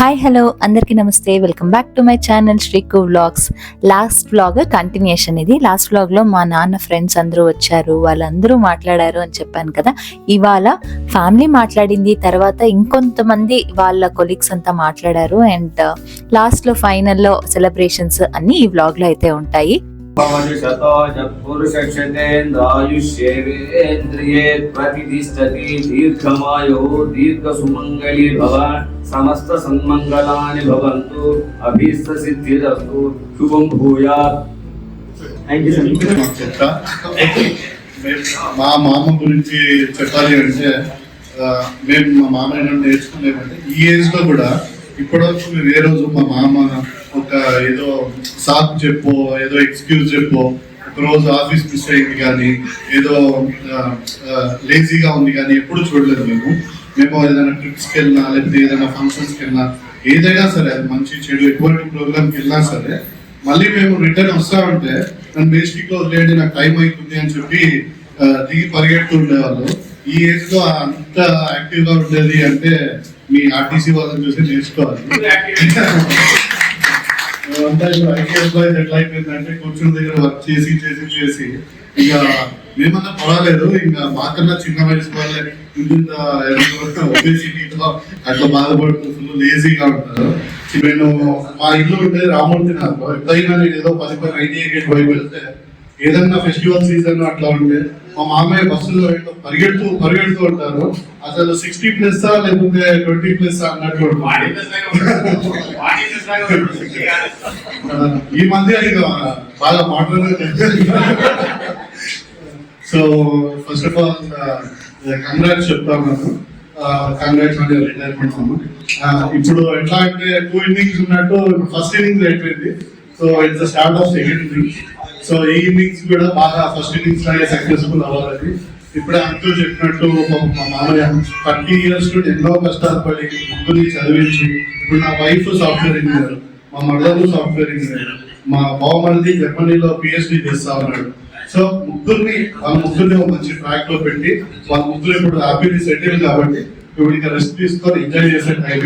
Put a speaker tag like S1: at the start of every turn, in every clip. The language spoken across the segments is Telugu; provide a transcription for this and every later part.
S1: హాయ్ హలో అందరికీ నమస్తే, welcome back to my channel Sreeku vlogs. Last vlog continuation. ఇది లాస్ట్ వ్లాగ్లో మా నాన్న ఫ్రెండ్స్ అందరూ వచ్చారు, వాళ్ళందరూ మాట్లాడారు అని చెప్పాను కదా. ఇవాళ ఫ్యామిలీ మాట్లాడింది, తర్వాత ఇంకొంతమంది వాళ్ళ కొలీగ్స్ అంతా మాట్లాడారు. అండ్ లాస్ట్లో ఫైనల్లో సెలబ్రేషన్స్ అన్ని ఈ వ్లాగ్లో అయితే ఉంటాయి.
S2: సమస్త సన్మంగళాని భవంతు, అభీష్ట సిద్ధిరస్తు, శుభం భూయాత్.
S3: మా మామ గురించి చెప్పాలి అంటే, మేము మా మామ ఏమైనా నేర్చుకునేమంటే ఈ ఏజ్ లో కూడా ఇప్పటివరకు మేము ఏ రోజు మా మామ ఒక ఏదో సాకు చెప్పో, ఏదో ఎక్స్క్యూజ్ చెప్పో, ఒక రోజు ఆఫీస్ మిస్ అయింది కానీ, ఏదో లేజీగా ఉంది కానీ ఎప్పుడు చూడలేదు. మేము ఏదైనా ట్రిప్స్కి వెళ్ళినా, లేకపోతే ఏదైనా ఫంక్షన్స్కి వెళ్ళినా, ఏదైనా సరే అది మంచి చెడు ఎటువంటి ప్రోగ్రామ్కి వెళ్ళినా సరే మళ్ళీ మేము రిటర్న్ వస్తామంటే నన్ను బేసిక్ లో వదిలేయండి, నాకు టైం అవుతుంది అని చెప్పి దిగి పరిగెడుతూ ఉండేవాళ్ళు. ఈ ఏజ్ లో అంత యాక్టివ్ గా ఉండేది అంటే మీ ఆర్టీసీ వాళ్ళని చూసి నేర్చుకోవాలి. అంతా ఐటీఎస్ బాయ్స్ ఎట్లా అయిపోయిందంటే కూర్చుని దగ్గర వర్క్ చేసి చేసి చేసి ఇక మేమన్నా పర్వాలేదు, ఇంకా మాకన్నా చిన్న వయసు వాళ్ళే ఒబేసిటీతో అట్లా బాధపడుతూ ఫుల్ లేజీగా ఉంటారు. నేను మా ఇల్లు ఉండేది రామూర్తి నగర్లో. ఎప్పుడైనా నేను ఏదో 10 ఐటీఐ గేట్ వైపు వెళ్తే ఏదన్నా ఫెస్టివల్ సీజన్ అట్లా ఉంటే మా మామయ్య బస్సులో పరిగెడుతూ ఉంటారు. అసలు 60+ లేకపోతే 20+ అన్నట్లు ఈ మధ్య ఇక బాగా మాట్లాడలేదు. So first of all congrats చెప్తాను. Congrats on your retirement. ఇప్పుడు ఎట్లా అంటే 2 innings ఉన్నట్టు ఫస్ట్ ఇన్నింగ్స్ అయిపోయింది. So it's the start of second innings. So ఈ ఇన్నింగ్స్ కూడా బాగా ఫస్ట్ ఇన్నింగ్స్ లాగే సక్సెస్ఫుల్ అవ్వాలని. ఇప్పుడే అంటూ చెప్పినట్టు మా మామయ్య 30 years నుండి ఎన్నో కష్టాలు పడి ముగ్గురిని చదివించి, ఇప్పుడు నా వైఫ్ సాఫ్ట్వేర్ ఇంజనీర్, మా మదర్ సాఫ్ట్వేర్ ఇంజనీర్, మా బావమరిది జర్మనీలో PhD చేస్తా ఉన్నాడు. సో వాళ్ళ ముగ్గురిని ఒక మంచి ట్రాక్ లో పెట్టి వాళ్ళ ముగ్గురు ఇప్పుడు హ్యాపీలీ సెటిల్ కాబట్టి ఇప్పుడు ఇంకా రెస్ట్ తీసుకొని ఎంజాయ్ చేసే టైం.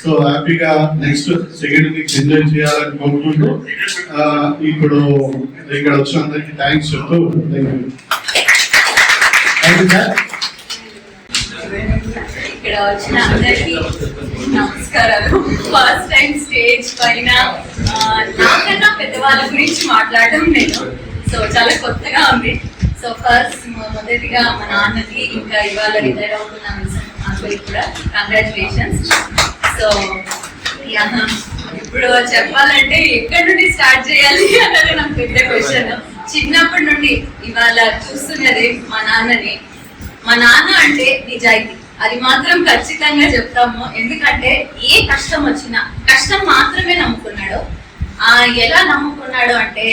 S3: సో హ్యాపీగా నెక్స్ట్ సెకండ్ వీక్ ఎంజాయ్ చేయాలని కోరుకుంటూ ఇప్పుడు ఇక్కడ వచ్చిన అందరికి థ్యాంక్స్ చెప్తూ
S4: ఇక్కడ వచ్చిన అందరికి నమస్కారాలు. ఫస్ట్ టైం స్టేజ్ పైన నాకన్నా పెద్దవాళ్ళ గురించి మాట్లాడడం నేను, సో చాలా కొత్తగా ఉంది. సో ఫస్ట్ మొదటిగా మా నాన్నకి, ఇంకా ఇవాళ రిటైర్ అవుతున్న అందరికి కూడా కంగ్రాచులేషన్స్. సో ఇప్పుడు చెప్పాలంటే ఎక్కడి నుండి స్టార్ట్ చేయాలి అన్నది నాకు పెద్ద క్వశ్చన్. చిన్నప్పటి నుండి ఇవాళ చూస్తున్నది మా నాన్నని. మా నాన్న అంటే నిజాయితీ, అది మాత్రం ఖచ్చితంగా చెప్తాము. ఎందుకంటే ఏ కష్టం వచ్చినా కష్టం మాత్రమే నమ్ముకున్నాడు. ఎలా నమ్ముకున్నాడు అంటే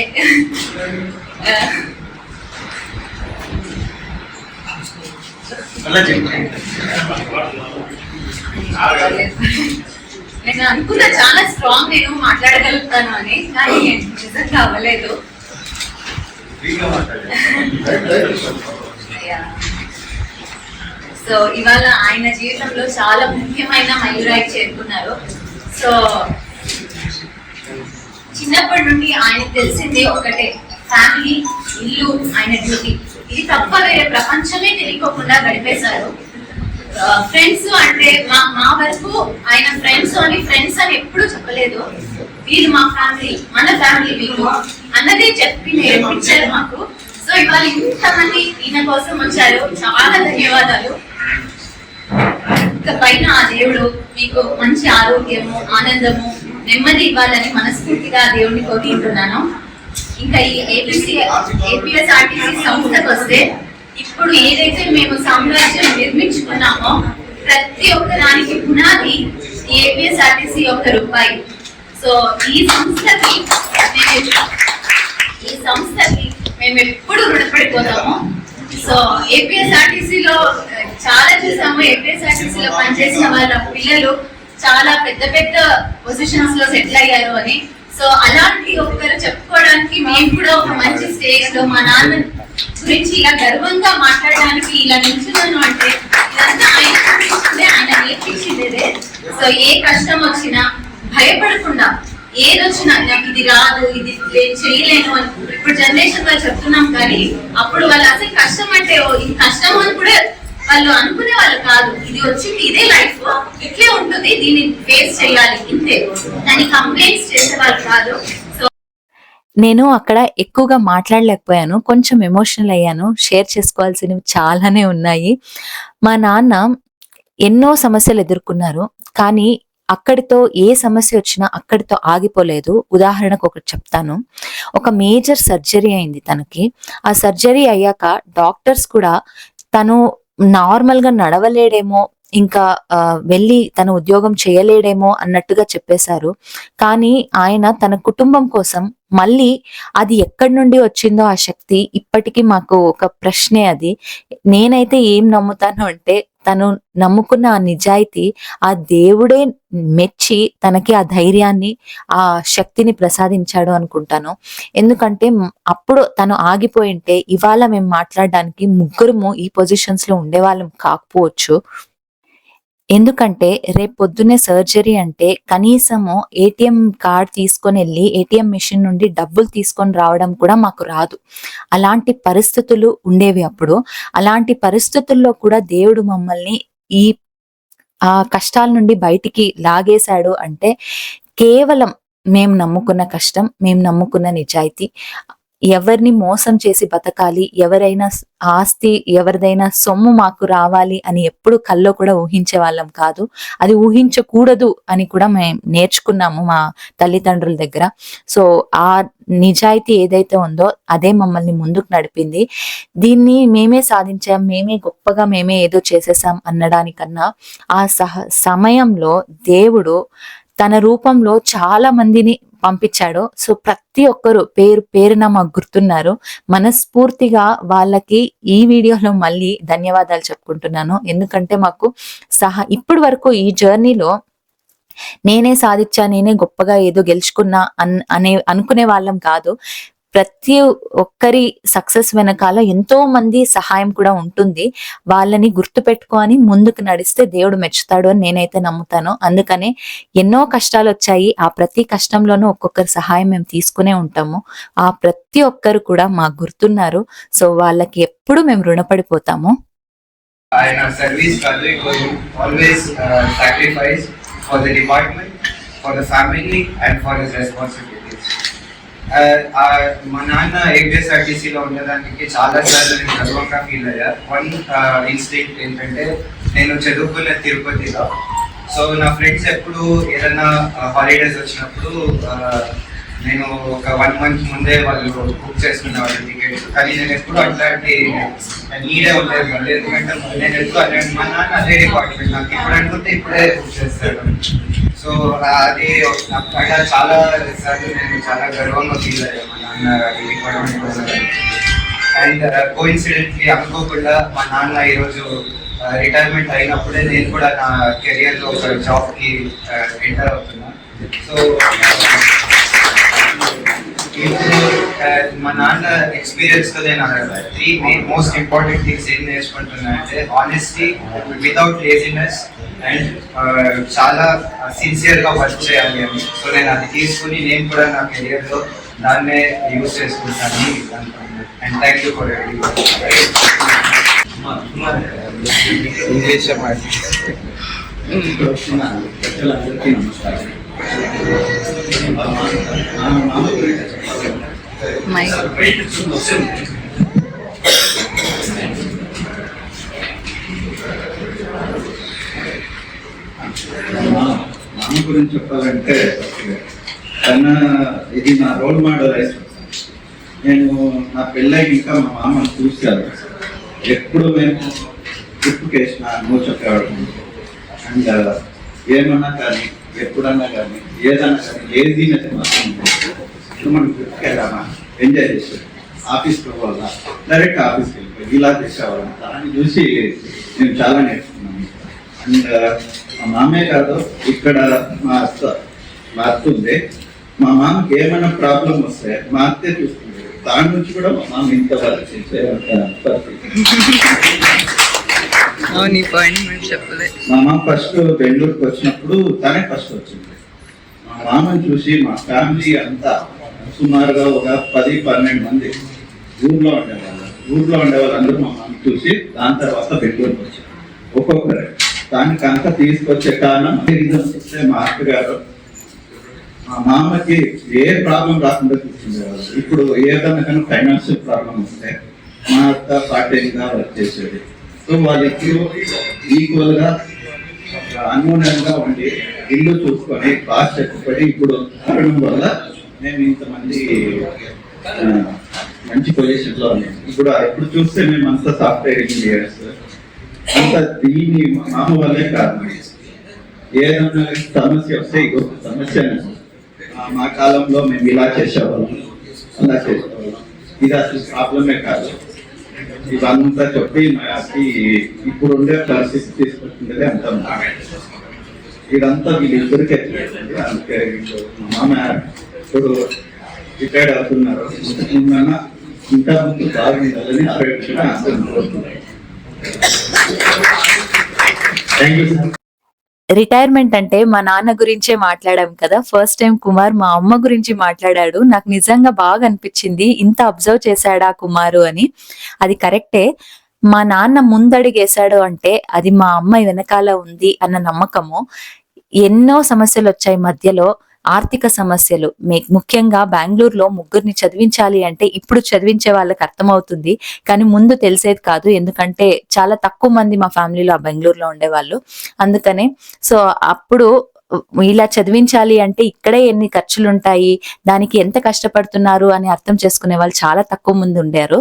S4: నేను అనుకున్నా చాలా స్ట్రాంగ్, నేను మాట్లాడగలుగుతాను అని, కానీ నిజంగా అవ్వలేదు. సో ఇవాళ ఆయన జీవితంలో చాలా ముఖ్యమైన మైలురాయి చేరుకున్నారు. సో చిన్నప్పటి నుండి ఆయన తెలిసింది ఒకటే, ఫ్యామిలీ, ఇల్లు, ఆయన డ్యూటీ. ఇది తప్ప వేరే ప్రపంచమే తెలియకోకుండా గడిపేశారు. ఫ్రెండ్స్ అంటే మా వరకు ఆయన ఫ్రెండ్స్ అని ఎప్పుడు చెప్పలేదు. వీళ్ళు మా ఫ్యామిలీ, మన ఫ్యామిలీ వీళ్ళు అన్నదే చెప్పి నేర్పించారు మాకు. సో ఇవాళ ఇంతమంది ఈయన కోసం వచ్చారు, చాలా ధన్యవాదాలు. ఇక పైన ఆ దేవుడు మీకు మంచి ఆరోగ్యము, ఆనందము, నెమ్మది ఇవ్వాలని మనస్ఫూర్తిగా దేవుడిని కోరుకుంటున్నాను. ఇంకా ఈ APSRTC సంస్థకు వస్తే ఇప్పుడు ఏదైతే మేము సామ్రాజ్యం నిర్మించుకున్నామో ప్రతి ఒక్క దానికి పునాది APSRTC ₹1. సో ఈ సంస్థకి మేము ఎప్పుడు రుణపడిపోతాము. సో APSRTCలో చాలా చూసాము. APSRTCలో పనిచేసిన వాళ్ళ పిల్లలు చాలా పెద్ద పెద్ద పొజిషన్స్ లో సెటిల్ అయ్యారు అని. సో అలాంటి ఒక్కరు చెప్పుకోవడానికి మేము కూడా ఒక మంచి స్టేజ్ లో మా నాన్న గురించి ఇలా గర్వంగా మాట్లాడడానికి ఇలా నిల్చున్నాను అంటే ఇదంతా ఆయన నేర్పించిందే. సో ఏ కష్టం వచ్చినా భయపడకుండా, ఏది వచ్చినా నాకు ఇది రాదు, ఇది చేయలేను అని ఇప్పుడు జనరేషన్ లో చెప్తున్నాం, కానీ అప్పుడు వాళ్ళు అసలు కష్టం అంటే ఇది కష్టం అని కూడా వాళ్ళు అనుకునే వాళ్ళు కాదు. ఇది వచ్చింది, ఇదే లైఫ్, ఇట్లే ఉంటుంది, దీన్ని ఫేస్ చేయాలి, ఇంతే. దాన్ని కంప్లైంట్స్ చేసేవాళ్ళు కాదు.
S1: నేను అక్కడ ఎక్కువగా మాట్లాడలేకపోయాను, కొంచెం ఎమోషనల్ అయ్యాను. షేర్ చేసుకోవాల్సినవి చాలానే ఉన్నాయి. మా నాన్న ఎన్నో సమస్యలు ఎదుర్కొన్నారు, కానీ అక్కడితో ఏ సమస్య వచ్చినా అక్కడితో ఆగిపోలేదు. ఉదాహరణకు ఒకటి చెప్తాను. ఒక మేజర్ సర్జరీ అయింది తనకి. ఆ సర్జరీ అయ్యాక డాక్టర్స్ కూడా తను నార్మల్ గా నడవలేడేమో, ఇంకా వెళ్ళి తన ఉద్యోగం చేయలేడేమో అన్నట్టుగా చెప్పేశారు. కానీ ఆయన తన కుటుంబం కోసం మళ్ళీ అది ఎక్కడి నుండి వచ్చిందో ఆ శక్తి ఇప్పటికీ మాకు ఒక ప్రశ్నే. అది నేనైతే ఏం నమ్ముతాను అంటే, తను నమ్ముకున్న ఆ నిజాయితీ ఆ దేవుడే మెచ్చి తనకి ఆ ధైర్యాన్ని, ఆ శక్తిని ప్రసాదించాడు అనుకుంటాను. ఎందుకంటే అప్పుడు తను ఆగిపోయింటే ఇవాళ మేము మాట్లాడడానికి ముగ్గురము ఈ పొజిషన్స్ లో ఉండేవాళ్ళం కాకపోవచ్చు. ఎందుకంటే రేపు పొద్దున్నే సర్జరీ అంటే కనీసము ఏటీఎం కార్డ్ తీసుకొని వెళ్ళి ఏటీఎం మిషన్ నుండి డబ్బులు తీసుకొని రావడం కూడా మాకు రాదు. అలాంటి పరిస్థితులు ఉండేవి అప్పుడు. అలాంటి పరిస్థితుల్లో కూడా దేవుడు మమ్మల్ని ఈ కష్టాల నుండి బయటికి లాగేశాడు అంటే కేవలం మేము నమ్ముకున్న కష్టం, మేము నమ్ముకున్న నిజాయితీ. ఎవరిని మోసం చేసి బతకాలి, ఎవరైనా ఆస్తి, ఎవరిదైనా సొమ్ము మాకు రావాలి అని ఎప్పుడు కల్లో కూడా ఊహించే వాళ్ళం కాదు. అది ఊహించకూడదు అని కూడా మేము నేర్చుకున్నాము మా తల్లిదండ్రుల దగ్గర. సో ఆ నిజాయితీ ఏదైతే ఉందో అదే మమ్మల్ని ముందుకు నడిపింది. దీన్ని మేమే సాధించాం, మేమే గొప్పగా మేమే ఏదో చేసేసాం అనడానికన్నా ఆ సమయంలో దేవుడు తన రూపంలో చాలా మందిని పంపించాడు. సో ప్రతి ఒక్కరు పేరు పేరున మాకు గుర్తున్నారు. మనస్ఫూర్తిగా వాళ్ళకి ఈ వీడియోలో మళ్ళీ ధన్యవాదాలు చెప్పుకుంటున్నాను. ఎందుకంటే మాకు ఇప్పటి వరకు ఈ జర్నీలో నేనే సాధించా, నేనే గొప్పగా ఏదో గెలుచుకున్నా అనుకునే వాళ్ళం కాదు. ప్రతి ఒక్కరి సక్సెస్ వెనకాల ఎంతో మంది సహాయం కూడా ఉంటుంది. వాళ్ళని గుర్తు పెట్టుకొని ముందుకు నడిస్తే దేవుడు మెచ్చుతాడు అని నేనైతే నమ్ముతాను. అందుకనే ఎన్నో కష్టాలు వచ్చాయి, ఆ ప్రతి కష్టంలోనూ ఒక్కొక్కరి సహాయం మేము తీసుకునే ఉంటాము. ఆ ప్రతి ఒక్కరు కూడా మాకు గుర్తున్నారు. సో వాళ్ళకి ఎప్పుడు మేము రుణపడిపోతాము.
S5: ఆయన service always sacrifice for the department, for the family and for his responsibilities. మా నాన్న ఏపీఎస్ఆర్టీసీలో ఉండడానికి చాలా సార్లు నేను గర్వంగా ఫీల్ అయ్యా. వన్ ఇన్స్టింక్ట్ ఏంటంటే, నేను చదువుకున్న తిరుపతిలో. సో నా ఫ్రెండ్స్ ఎప్పుడు ఏదైనా హాలిడేస్ వచ్చినప్పుడు నేను ఒక 1 month ముందే వాళ్ళు బుక్ చేసుకునే వాళ్ళు టికెట్స్. కానీ నేను ఎప్పుడు అట్లాంటి నీడే ఉండేది కాదు. ఎందుకంటే నేను ఎప్పుడు మా నాన్న అదే డిపార్ట్మెంట్, నాకు ఇప్పుడు అనుకుంటే ఇప్పుడే బుక్ చేస్తాడు. సో అది అక్కడ చాలా సార్లు నేను చాలా గర్వంగా ఫీల్ అయ్యాను మా నాన్న ఈ డిపార్ట్మెంట్. అండ్ కోఇన్సిడెంట్లీ అనుకోకుండా మా నాన్న ఈరోజు రిటైర్మెంట్ అయినప్పుడే నేను కూడా నా కెరియర్లో ఒక జాబ్కి ఎంటర్ అవుతున్నా. సో ఇప్పుడు మా నాన్న ఎక్స్పీరియన్స్ తో నేను 3 మోస్ట్ ఇంపార్టెంట్ థింగ్స్ ఏం నేర్చుకుంటున్నా అంటే, ఆనెస్టీ, వితౌట్ లేజినెస్ అండ్ చాలా సిన్సియర్ గా వర్క్ చేయాలి అని. సో నేను అది తీసుకుని నేను కూడా నా కెరియర్ లో దాన్నే యూజ్ చేసుకుంటాను. And thank you for English
S6: మామ గురించి చెప్పాలంటే, ఇది నా రోల్ మోడల్ అయితే. నేను నా పెళ్ళై ఇంకా మా మామను చూశాను. ఎప్పుడు మేము ట్రిప్కి వేసినా నువ్వు చెప్పేవాడు. అండ్ ఏమన్నా కానీ, ఎప్పుడన్నా కానీ, ఏదన్నా కానీ, లేజినెస్ మాత్రం మనం ట్రిప్కి వెళ్ళామా, ఎంజాయ్ చేసాం. ఆఫీస్కి పోవాలా, డైరెక్ట్ ఆఫీస్కి వెళ్ళిపోయి ఇలా చేసేవాళ్ళం. దాన్ని చూసి నేను చాలా నేర్చుకున్నాను. అండ్ మా మామే కాదు, ఇక్కడ మా అత్త ఉంది. మా మామకి ఏమైనా ప్రాబ్లం వస్తే మా అత్తే చూస్తుంది. దాని నుంచి కూడా మా మామ ఇంత వర్క్ చేసే పరిస్థితి. మా మామ ఫస్ట్ బెంగళూరుకి వచ్చినప్పుడు తనే ఫస్ట్ వచ్చింది. మా మామని చూసి మా ఫ్యామిలీ అంతా సుమారుగా ఒక 10-12 మంది ఊర్లో ఉండేవాళ్ళు అందరూ మా మామ చూసి దాని తర్వాత బెంగళూరుకి వచ్చారు. ఒక్కొక్కరే దానికి అంతా తీసుకొచ్చే కారణం మా అక్కగారు మా మామకి ఏ ప్రాబ్లం రాకుండా కూర్చుండేవాళ్ళు. ఇప్పుడు ఏదైనా కానీ ఫైనాన్షియల్ ప్రాబ్లం వస్తే మా అత్త పార్టీగా వర్క్ చేసేది. సో వాళ్ళకి ఈక్వల్ గా అన్యోన్యంగా ఉండి ఇల్లు చూసుకొని బాగా చెప్పుకొని ఇప్పుడు ఉండడం వల్ల మేము ఇంతమంది మంచి పొజిషన్ లో ఉన్నాం. ఇప్పుడు చూస్తే మేము అంతా సాఫ్ట్వేర్ ఇంజనీర్స్ అంతా దీన్ని మామ వల్లే కారణం. ఏదైనా సమస్య వస్తే ఇంకొక సమస్య మా కాలంలో మేము ఇలా చేసేవాళ్ళం అలా చేసేవాళ్ళం, ఇది అసలు ప్రాబ్లమే కాదు, ఇదంతా చెప్పి మాకి ఇప్పుడు ఉండే పరిస్థితి తీసుకుంటుండే అంతా ఇదంతా వీళ్ళిద్దరికీ అందుకే మా మామ ఇప్పుడు రిటైర్డ్ అవుతున్నారు. ఇంకా ముందు బాగుండాలని ఆరోగ్యంగా కోరుతున్నాను. Thank you sir.
S1: రిటైర్మెంట్ అంటే మా నాన్న గురించే మాట్లాడాం కదా. ఫస్ట్ టైం కుమార్ మా అమ్మ గురించి మాట్లాడాడు. నాకు నిజంగా బాగా అనిపించింది, ఇంత అబ్జర్వ్ చేశాడా కుమారు అని. అది కరెక్టే. మా నాన్న ముందడుగేశాడు అంటే అది మా అమ్మ వెనకాల ఉంది అన్న నమ్మకము. ఎన్నో సమస్యలు వచ్చాయి మధ్యలో, ఆర్థిక సమస్యలు. ముఖ్యంగా బెంగళూరులో ముగ్గురిని చదివించాలి అంటే ఇప్పుడు చదివించే వాళ్ళకి అర్థమవుతుంది, కానీ ముందు తెలిసేది కాదు. ఎందుకంటే చాలా తక్కువ మంది మా ఫ్యామిలీలో ఆ బెంగళూరులో ఉండేవాళ్ళు. అందుకనే సో అప్పుడు ఇలా చదివించాలి అంటే ఇక్కడే ఎన్ని ఖర్చులు ఉంటాయి, దానికి ఎంత కష్టపడుతున్నారు అని అర్థం చేసుకునే వాళ్ళు చాలా తక్కువ మంది ఉండారు.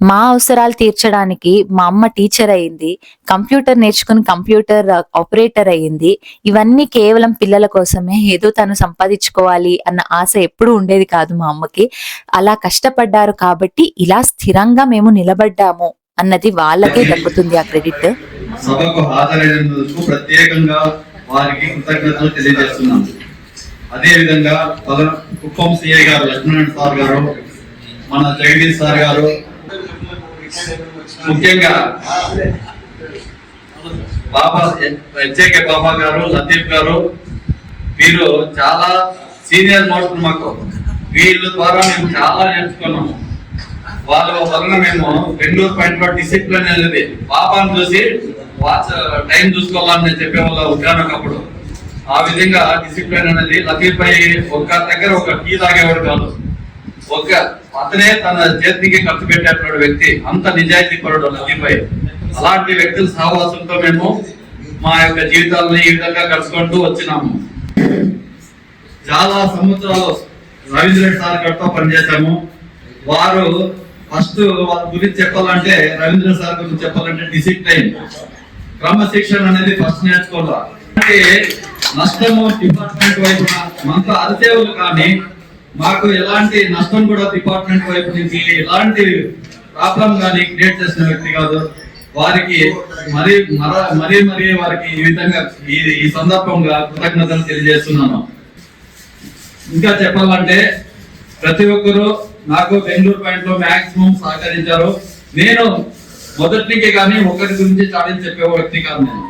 S1: మా అవసరాలు తీర్చడానికి మా అమ్మ టీచర్ అయింది, కంప్యూటర్ నేర్చుకుని కంప్యూటర్ ఆపరేటర్ అయ్యింది. ఇవన్నీ కేవలం పిల్లల కోసమే, ఏదో తను సంపాదించుకోవాలి అన్న ఆశ ఎప్పుడూ ఉండేది కాదు మా అమ్మకి. అలా కష్టపడ్డారు కాబట్టి ఇలా స్థిరంగా మేము నిలబడ్డాము అన్నది వాళ్ళకే దక్కుతుంది ఆ క్రెడిట్.
S7: సభకు హాజరైనందుకు ప్రత్యేకంగా వారికి కృతజ్ఞతలు తెలియజేస్తున్నాం. అదే విధంగా కుప్పం సిఐ గారు, లక్ష్మణ్ సార్ గారు, మన జగదీష్ సార్ గారు, ముఖ్యంగా బాబా హెచ్ఏకే బాబా గారు, లతీఫ్ గారు, వీరు చాలా సీనియర్ మోస్ట్ మాకు. వీళ్ళ ద్వారా మేము చాలా నేర్చుకున్నాము. వాళ్ళ వలన మేము బెంగళూరు పాయింట్ డిసిప్లిన్ అనేది బాబాను చూసి వాచ్ టైం చూసుకోవాలని చెప్పేవాళ్ళు ఒకనొకప్పుడు. ఆ విధంగా డిసిప్లిన్ అనేది లతీఫ్ పై ఒక దగ్గర ఒక టీ తాగేవాడు కాదు, ఒక అతనే తన చేతికి ఖర్చు పెట్టేటువంటి వ్యక్తి. అంత నిజాయితీ పరుడు లతీఫ్ పై. అలాంటి వ్యక్తుల సహవాసంతో మేము మా యొక్క జీవితాలను ఈ విధంగా గడుచుకుంటూ వచ్చినాము. చాలా సంవత్సరాలు రవీంద్ర సార్ గారితో పనిచేశాము. వారు ఫస్ట్ వాళ్ళ గురించి చెప్పాలంటే, రవీంద్ర సార్ గురించి చెప్పాలంటే డిసిప్లైన్, క్రమశిక్షణ అనేది ఫస్ట్ నేర్చుకోవాలి. అంటే నష్టము డిపార్ట్మెంట్ వైపున మనతో అరిసేవులు, కానీ మాకు ఎలాంటి నష్టం కూడా డిపార్ట్మెంట్ వైపు నుంచి ఎలాంటి ప్రాబ్లం కానీ క్రియేట్ చేసిన వ్యక్తి కాదు. వారికి మరీ వారికి ఈ విధంగా ఈ సందర్భంగా కృతజ్ఞతలు తెలియజేస్తున్నాను. ఇంకా చెప్పాలంటే ప్రతి ఒక్కరూ నాకు బెంగళూరు పాయింట్ లో మాక్సిమం సహకరించారు. నేను మొదటికి కానీ ఒకరి గురించి చాటించి చెప్పే వ్యక్తి కాదు. నేను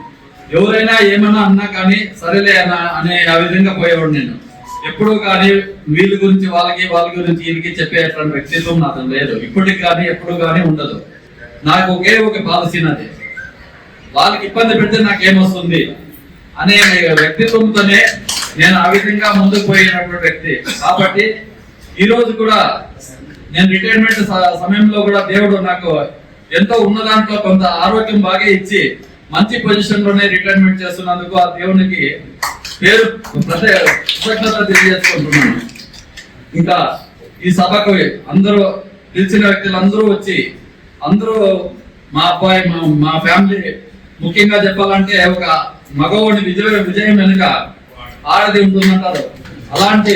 S7: ఎవరైనా ఏమన్నా అన్నా కానీ సరేలే అనే ఆ విధంగా పోయేవాడు. నేను ఎప్పుడు కానీ వీళ్ళ గురించి వాళ్ళ గురించి వీళ్ళకి చెప్పేటువంటి వ్యక్తిత్వం నాకు లేదు. ఇప్పటికి కానీ ఎప్పుడు కానీ ఉండదు. నాకు ఒకే ఒక పాలసీ నాది, వాళ్ళకి ఇబ్బంది పెడితే నాకేమొస్తుంది అనే వ్యక్తిత్వంతోనే నేను ఆ విధంగా ముందుకు పోయినటువంటి వ్యక్తి. కాబట్టి ఈ రోజు కూడా నేను రిటైర్మెంట్ సమయంలో కూడా దేవుడు నాకు ఎంతో ఉన్న దాంట్లో కొంత ఆరోగ్యం బాగా ఇచ్చి మంచి పొజిషన్ లోనే రిటైర్మెంట్ చేస్తున్నందుకు ఆ దేవునికి పేరు కృతజ్ఞత తెలియజేసుకుంటున్నాను. ఇంకా ఈ సభకు అందరూ పిలిచిన వ్యక్తులందరూ వచ్చి అందరూ మా అబ్బాయి మా ఫ్యామిలీ, ముఖ్యంగా చెప్పాలంటే ఒక మగవాడి విజయం వెనుక ఆడది ఉంటుందంటారు. అలాంటి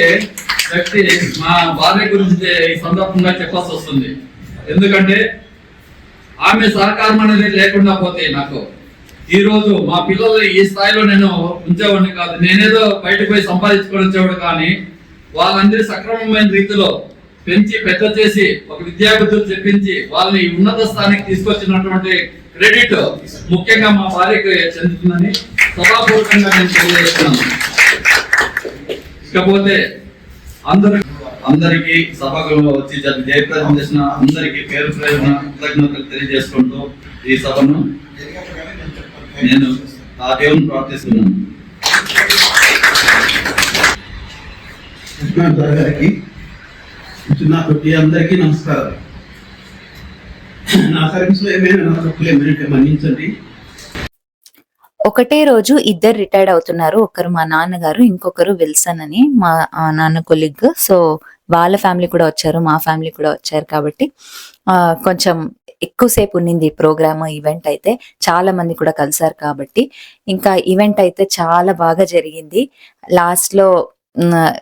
S7: వ్యక్తి మా భార్య గురించి ఈ సందర్భంగా చెప్పాల్సి వస్తుంది. ఎందుకంటే ఆమె సహకారం అనేది లేకుండా పోతే నాకు ఈ రోజు మా పిల్లల్ని ఈ స్థాయిలో నేను ఉంచేవాడిని కాదు. నేనేదో బయటకు పోయి సంపాదించుకొని వచ్చేవాడు, కానీ వాళ్ళందరి సక్రమమైన రీతిలో పెంచి పెద్ద చేసి ఒక విద్యాబుద్ధులు చెప్పించి వాళ్ళని ఉన్నత స్థానానికి తీసుకొచ్చినటువంటి క్రెడిట్ ముఖ్యంగా మా భార్యకు చెందుతుందని సభాపూర్వకంగా నేను తెలియజేస్తున్నాను. ఇకపోతే అందరికీ సభకు వచ్చి జయప్రదం చేసిన అందరికీ పేరు పేరున కృతజ్ఞతలు తెలియజేసుకుంటూ ఈ సభను నేను ఆ దేవుని ప్రార్థిస్తున్నాను.
S8: గారికి చిన్న కొద్ది అందరికీ నమస్కారం. నా సర్వీస్ లో ఏమైనా నా తప్పులు ఏమైనా మన్నించండి.
S1: ఒకటే రోజు ఇద్దరు రిటైర్డ్ అవుతున్నారు. ఒకరు మా నాన్నగారు, ఇంకొకరు విల్సన్ అని మా నాన్న కొలిగ్. సో వాళ్ళ ఫ్యామిలీ కూడా వచ్చారు, మా ఫ్యామిలీ కూడా వచ్చారు. కాబట్టి కొంచెం ఎక్కువసేపు ఉన్నింది ఈ ప్రోగ్రామ్. ఈవెంట్ అయితే చాలా మంది కూడా కలిసారు. కాబట్టి ఇంకా ఈవెంట్ అయితే చాలా బాగా జరిగింది. లాస్ట్ లో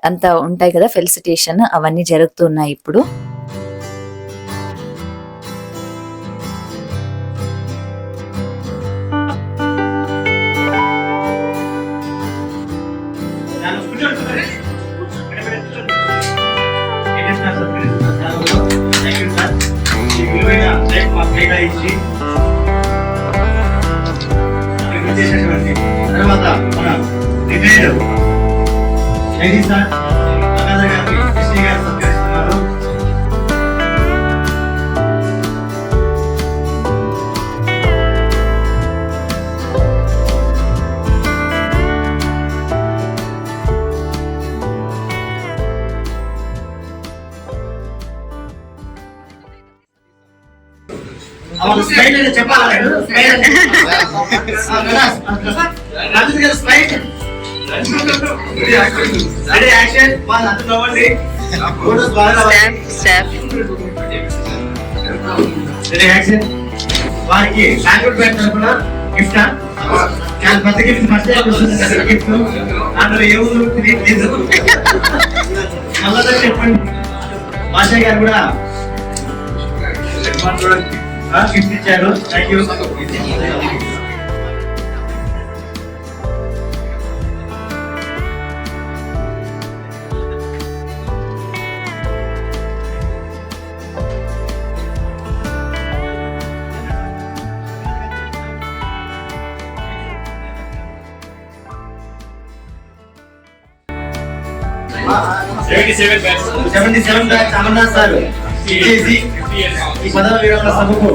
S1: అంతా ఉంటాయి కదా ఫెలిసిటేషన్, అవన్నీ జరుగుతున్నాయి ఇప్పుడు.
S8: తర్వాత మన రిటైర్డ్ జగదీష్ సార్ గారికి కృష్ణ గారు సత్కరిస్తున్నారు. స్మైల్ అనేది చెప్పాలి. స్మైల్ యాక్షన్ వాళ్ళందరూ నవ్వండి. యాక్షన్ వారికి శాంపుల్ పేరు తరపున గిఫ్ట్ పెద్ద గిఫ్ట్ ఫస్ట్ గిఫ్ట్ అందులో ఏముంది మళ్ళా చెప్పండి. భాష గారు కూడా గిఫ్ట్ ఇచ్చారు. Thank you. అమర్నాథ్ సార్ చేసి ఈ పదవ విరమణ సభకు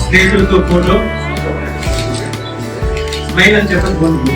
S8: స్నేహితులతో ఫోటో స్మైల్ అని చెప్పండి.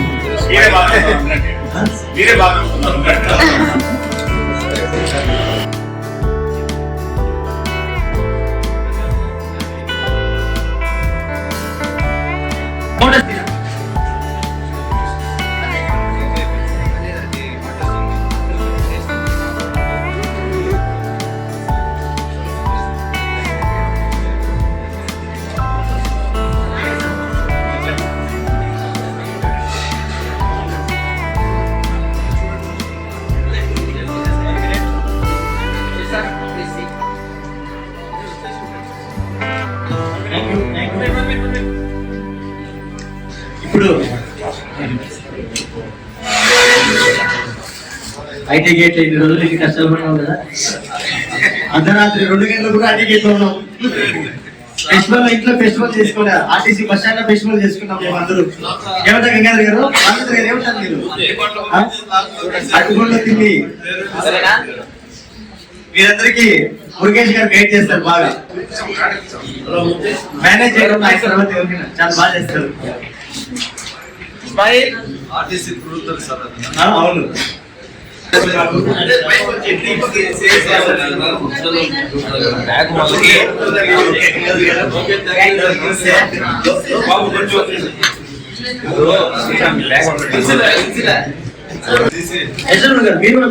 S8: ఇప్పుడు ఐటీ గేట్ 5 రోజులు ఇంటి కష్టపడినాం కదా. అర్ధరాత్రి 2 గంటలు కూడా ఐటీ గేట్ లో ఉన్నాం. ఫెస్టివల్ ఇంట్లో ఫెస్టివల్ చేసుకోలే. ఆర్టీసీ బస్ స్టాండ్ లో ఫెస్టివల్ చేసుకున్నాం మేము అందరూ. ఏమంటారు గంగాధర్ గారు? ఏమంటారు మీరు? అటుకోళ్ళు తిని మీరందరికీ మురుగేష్ గారు గైడ్ చేస్తారు బాగా, మేనేజ్ చేయడం ఆయన తర్వాత ఎవరికైనా చాలా బాగా చేస్తారు. అవును యశ్వంత్ గారు మీరు కూడా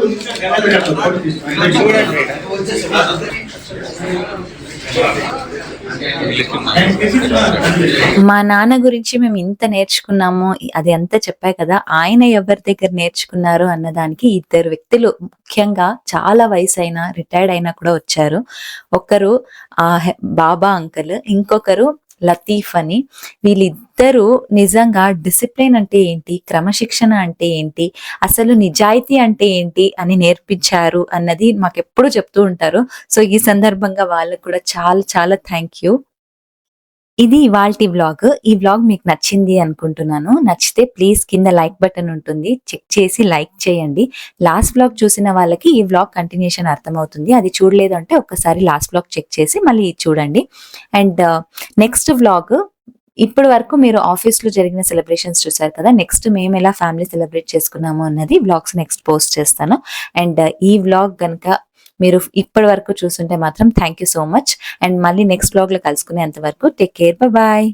S1: మా నాన్న గురించి మేము ఇంత నేర్చుకున్నాము, అది అంతా చెప్పా కదా. ఆయన ఎవరి దగ్గర నేర్చుకున్నారు అన్నదానికి ఇద్దరు వ్యక్తులు ముఖ్యంగా చాలా వయసు అయినా రిటైర్డ్ అయినా కూడా వచ్చారు. ఒకరు బాబా అంకుల్, ఇంకొకరు లతీఫ్ అని. వీళ్ళిద్దరూ నిజంగా డిసిప్లిన్ అంటే ఏంటి, క్రమశిక్షణ అంటే ఏంటి, అసలు నిజాయితీ అంటే ఏంటి అని నేర్పించారు అన్నది మాకు ఎప్పుడు చెప్తూ ఉంటారు. సో ఈ సందర్భంగా వాళ్ళకు కూడా చాలా చాలా థ్యాంక్ యూ. ఇది ఇవాల్టి వ్లాగ్. ఈ వ్లాగ్ మీకు నచ్చింది అనుకుంటున్నాను. నచ్చితే ప్లీజ్ కింద లైక్ బటన్ ఉంటుంది, చెక్ చేసి లైక్ చేయండి. లాస్ట్ వ్లాగ్ చూసిన వాళ్ళకి ఈ వ్లాగ్ కంటిన్యూషన్ అర్థమవుతుంది. అది చూడలేదు అంటే ఒక్కసారి లాస్ట్ వ్లాగ్ చెక్ చేసి మళ్ళీ చూడండి. అండ్ నెక్స్ట్ వ్లాగ్, ఇప్పటి వరకు మీరు ఆఫీస్లో జరిగిన సెలబ్రేషన్స్ చూసారు కదా. నెక్స్ట్ మేము ఎలా ఫ్యామిలీ సెలబ్రేట్ చేసుకున్నాము అన్నది వ్లాగ్స్ నెక్స్ట్ పోస్ట్ చేస్తాను. అండ్ ఈ వ్లాగ్ కనుక మీరు ఇప్పటి వరకు చూస్తుంటే మాత్రం thank you so much. And మళ్ళీ నెక్స్ట్ వ్లాగ్ లో కలుసుకునేంత వరకు టేక్ కేర్, బాయ్.